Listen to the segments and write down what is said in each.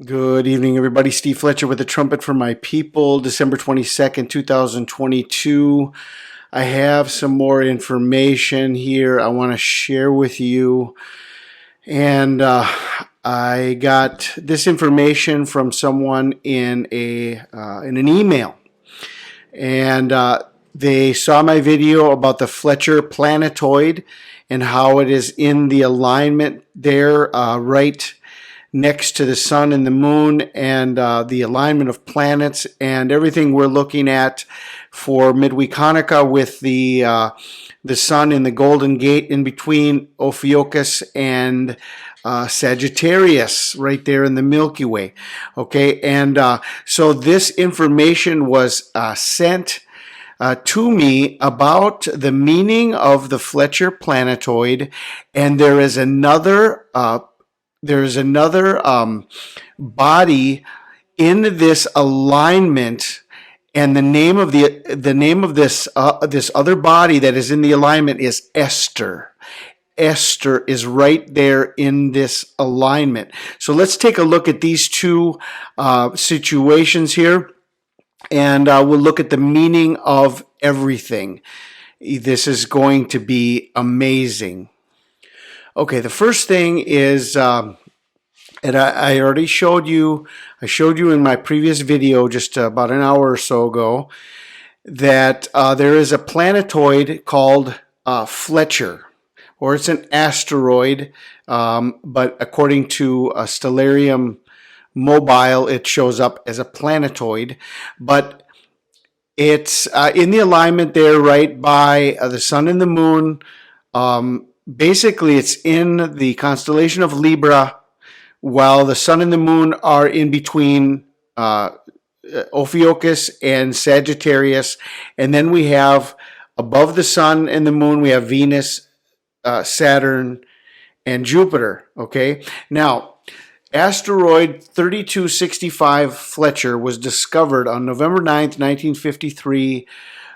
Good evening, everybody. Steve Fletcher with the Trumpet for My People, December 22nd, 2022. I have some more information here I want to share with you. And I got this information from someone in an email. And they saw my video about the Fletcher planetoid and how it is in the alignment there, right next to the sun and the moon, and the alignment of planets and everything we're looking at for midweek Hanukkah, with the sun in the Golden Gate in between Ophiuchus and Sagittarius, right there in the Milky Way. Okay, and so this information was sent to me about the meaning of the Fletcher planetoid, and there is another body in this alignment, and the name of this other body that is in the alignment is Esther. Esther is right there in this alignment. So let's take a look at these two situations here, and we'll look at the meaning of everything. This is going to be amazing. Okay, the first thing is, and I already showed you, in my previous video just about an hour or so ago, that there is a planetoid called Fletcher, or it's an asteroid, but according to Stellarium Mobile, it shows up as a planetoid, but it's in the alignment there right by the sun and the moon. Basically, it's in the constellation of Libra, while the sun and the moon are in between Ophiuchus and Sagittarius. And then we have, above the sun and the moon, we have Venus, Saturn, and Jupiter. Okay, now asteroid 3265 Fletcher was discovered on November 9th, 1953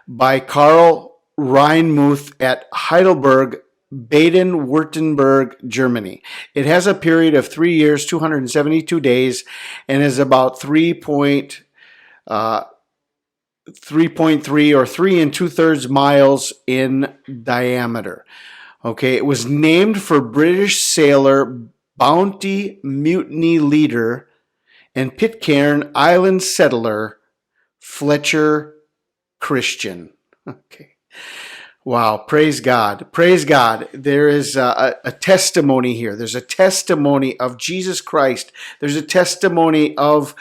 by Karl Reinmuth at Heidelberg, Baden-Württemberg, Germany. It has a period of 3 years, 272 days, and is about 3.3 or 3 2/3 miles in diameter. Okay, it was named for British sailor, Bounty mutiny leader, and Pitcairn Island settler Fletcher Christian. Okay. Wow, praise God. Praise God. There is a testimony here. There's a testimony of Jesus Christ. There's a testimony of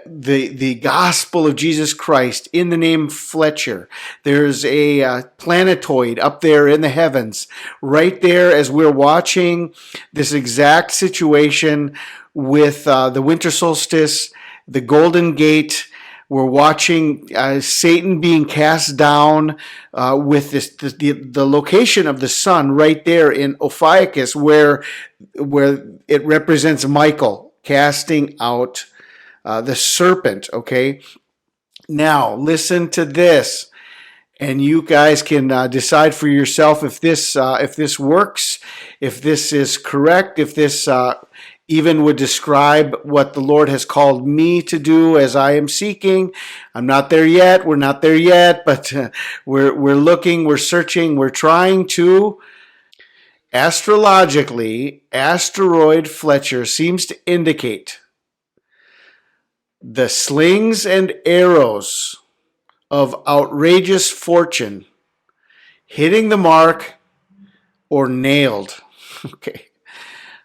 the gospel of Jesus Christ in the name Fletcher. There's a planetoid up there in the heavens, right there as we're watching this exact situation with the winter solstice, the Golden Gate. We're watching Satan being cast down with the location of the sun right there in Ophiuchus, where it represents Michael casting out the serpent. Okay, now listen to this, and you guys can decide for yourself if this works, if this is correct, if this even would describe what the Lord has called me to do as I am seeking. I'm not there yet. We're not there yet, but we're looking, we're searching, we're trying to. Astrologically, Asteroid Fletcher seems to indicate the slings and arrows of outrageous fortune hitting the mark or nailed. Okay.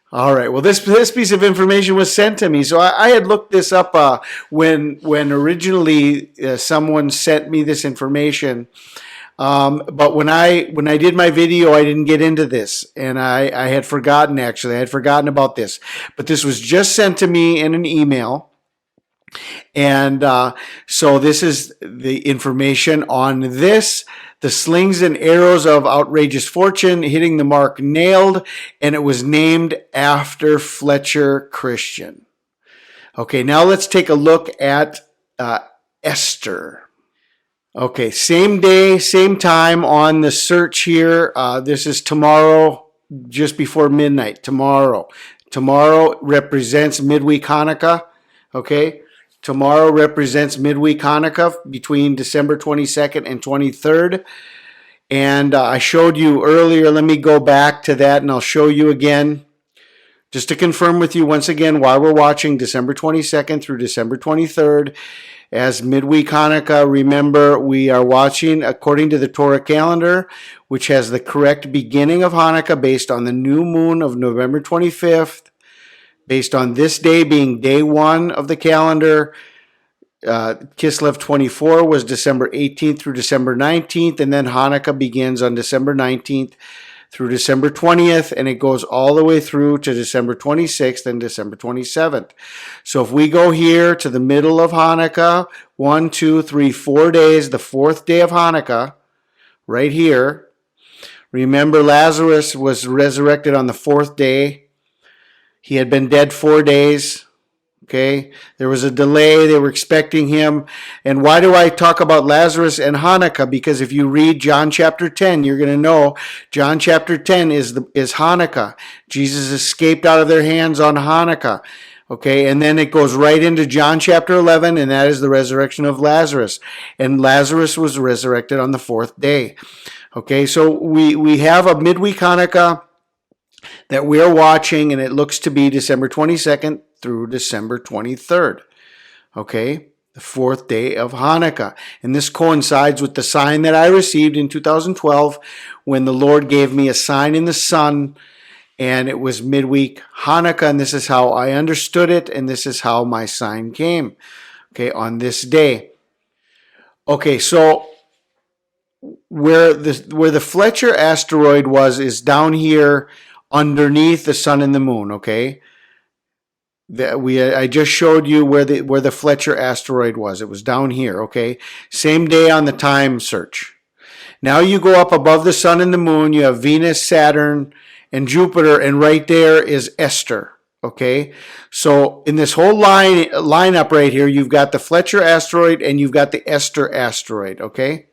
All right. Well, this piece of information was sent to me, so I had looked this up when originally someone sent me this information. But when I did my video, I didn't get into this, and I had forgotten. Actually, I had forgotten about this. But this was just sent to me in an email, and so this is the information on this. The slings and arrows of outrageous fortune hitting the mark nailed, and it was named after Fletcher Christian. Okay, now let's take a look at Esther. Okay, same day, same time on the search here. This is tomorrow, just before midnight, tomorrow. Tomorrow represents midweek Hanukkah. Okay. Tomorrow represents midweek Hanukkah between December 22nd and 23rd. And I showed you earlier. Let me go back to that and I'll show you again. Just to confirm with you once again why we're watching December 22nd through December 23rd as midweek Hanukkah. Remember, we are watching according to the Torah calendar, which has the correct beginning of Hanukkah based on the new moon of November 25th, based on this day being day one of the calendar. Kislev 24 was December 18th through December 19th, and then Hanukkah begins on December 19th through December 20th, and it goes all the way through to December 26th and December 27th. So if we go here to the middle of Hanukkah, 1, 2, 3, 4 days, the fourth day of Hanukkah, right here, remember Lazarus was resurrected on the fourth day. He had been dead 4 days. Okay, there was a delay. They were expecting him. And why do I talk about Lazarus and Hanukkah? Because if you read John chapter 10, you're going to know John chapter 10 is Hanukkah. Jesus escaped out of their hands on Hanukkah. Okay, and then it goes right into John chapter 11, and that is the resurrection of Lazarus. And Lazarus was resurrected on the fourth day. Okay, so we have a midweek Hanukkah that we're watching, and it looks to be December 22nd through December 23rd. Okay, the fourth day of Hanukkah. And this coincides with the sign that I received in 2012 when the Lord gave me a sign in the sun, and it was midweek Hanukkah, and this is how I understood it, and this is how my sign came, okay, on this day. Okay, so where the Fletcher asteroid was is down here underneath the sun and the moon, okay? I just showed you where the Fletcher asteroid was. It was down here, okay? Same day on the time search. Now you go up above the sun and the moon, you have Venus, Saturn, and Jupiter, and right there is Esther, okay? So in this whole lineup right here, you've got the Fletcher asteroid and you've got the Esther asteroid, okay?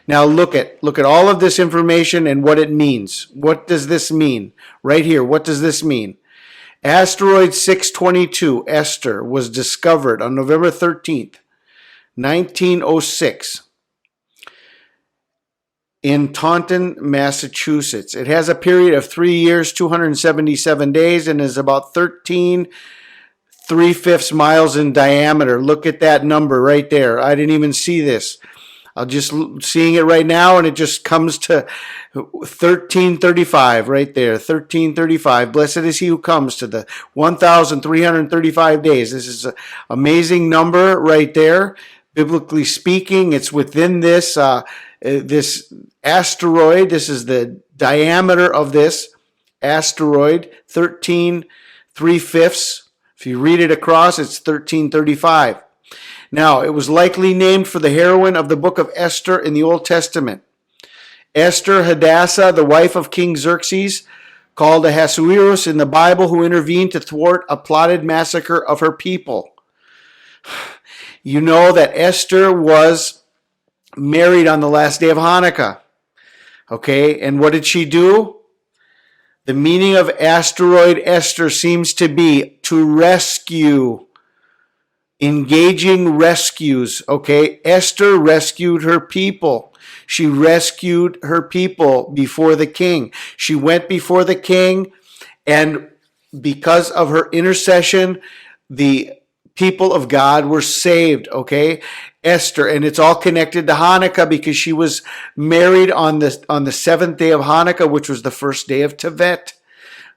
Now look at all of this information and what it means. What does this mean? Right here, what does this mean? Asteroid 622, Esther, was discovered on November 13th, 1906 in Taunton, Massachusetts. It has a period of 3 years, 277 days, and is about 13 3/5 miles in diameter. Look at that number right there. I didn't even see this. I'm just seeing it right now, and it just comes to 1335 right there, 1335. Blessed is he who comes to the 1,335 days. This is an amazing number right there. Biblically speaking, it's within this this asteroid. This is the diameter of this asteroid, 13 3/5. If you read it across, it's 1335. Now, it was likely named for the heroine of the book of Esther in the Old Testament. Esther Hadassah, the wife of King Xerxes, called Ahasuerus in the Bible, who intervened to thwart a plotted massacre of her people. You know that Esther was married on the last day of Hanukkah. Okay, and what did she do? The meaning of asteroid Esther seems to be to rescue. Engaging rescues, okay? Esther rescued her people. She rescued her people before the king. She went before the king, and because of her intercession, the people of God were saved, okay? Esther, and it's all connected to Hanukkah because she was married on the seventh day of Hanukkah, which was the first day of Tevet.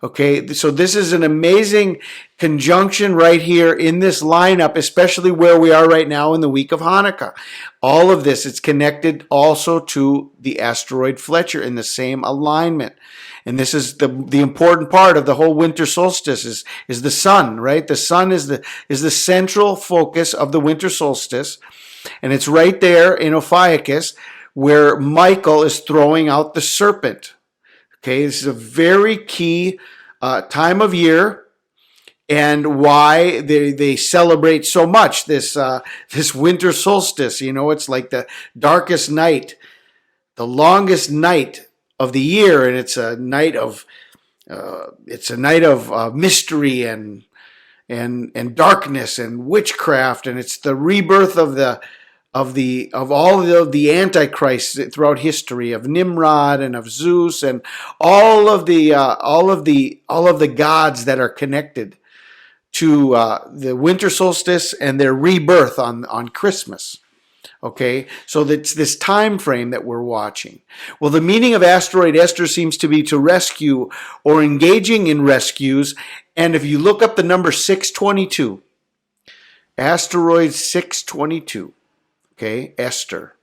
Okay, so this is an amazing conjunction right here in this lineup, especially where we are right now in the week of Hanukkah. All of this, it's connected also to the asteroid Fletcher in the same alignment. And this is the important part of the whole winter solstice is the sun, right? The sun is the central focus of the winter solstice. And it's right there in Ophiuchus where Michael is throwing out the serpent. Okay, this is a very key time of year, and why they celebrate so much this winter solstice. You know, it's like the darkest night, the longest night of the year, and it's a night of It's a night of mystery and darkness and witchcraft, and it's the rebirth of all of the antichrists throughout history, of Nimrod and of Zeus and all of the gods that are connected to the winter solstice and their rebirth on Christmas. Okay, so that's this time frame that we're watching. Well, the meaning of asteroid Esther seems to be to rescue or engaging in rescues. And if you look up the number 622, asteroid 622, okay, Esther,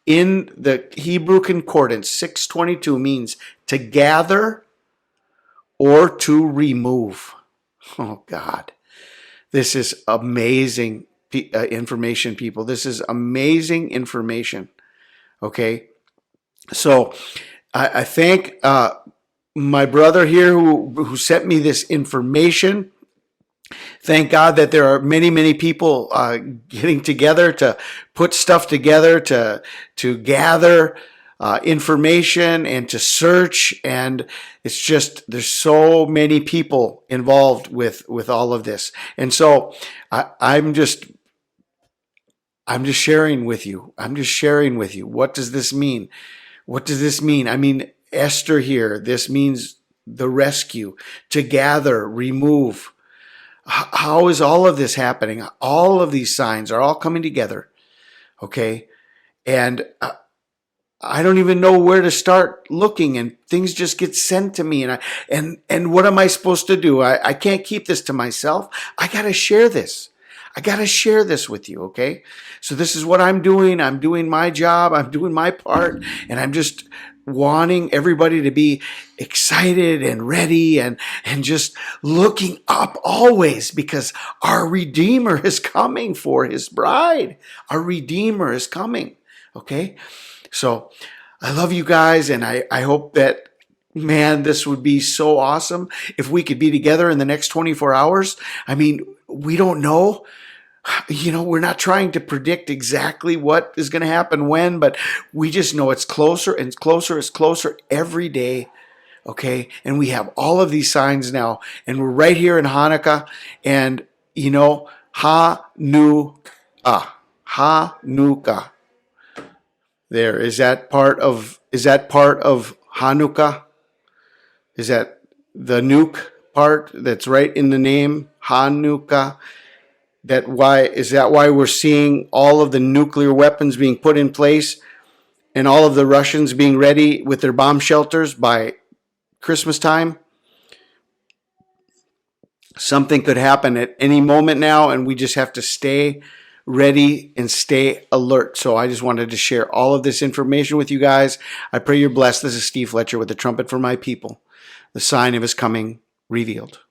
in the Hebrew concordance, 622 means to gather or to remove. Oh, God. This is amazing information, people. This is amazing information. Okay. So I thank my brother here who sent me this information. Thank God that there are many, many people getting together to put stuff together, to gather information and to search. And it's just, there's so many people involved with all of this. And so I'm just sharing with you. I'm just sharing with you. What does this mean? What does this mean? I mean, Esther here, this means the rescue, to gather, remove. How is all of this happening? All of these signs are all coming together. Okay. And I don't even know where to start looking, and things just get sent to me. And what am I supposed to do? I can't keep this to myself. I got to share this. I got to share this with you, okay? So this is what I'm doing. I'm doing my job. I'm doing my part. And I'm just wanting everybody to be excited and ready and just looking up always, because our Redeemer is coming for his bride. Our Redeemer is coming, okay? So I love you guys, and I hope that, man, this would be so awesome if we could be together in the next 24 hours. I mean, we don't know. You know, we're not trying to predict exactly what is going to happen when, but we just know it's closer and it's closer every day. Okay. And we have all of these signs now, and we're right here in Hanukkah, and you know, Hanukkah. There, is that part of Hanukkah? Is that the nuke part that's right in the name, Hanukkah? Is that why we're seeing all of the nuclear weapons being put in place and all of the Russians being ready with their bomb shelters by Christmas time? Something could happen at any moment now, and we just have to stay ready and stay alert. So I just wanted to share all of this information with you guys. I pray you're blessed. This is Steve Fletcher with the Trumpet for My People, the sign of his coming revealed.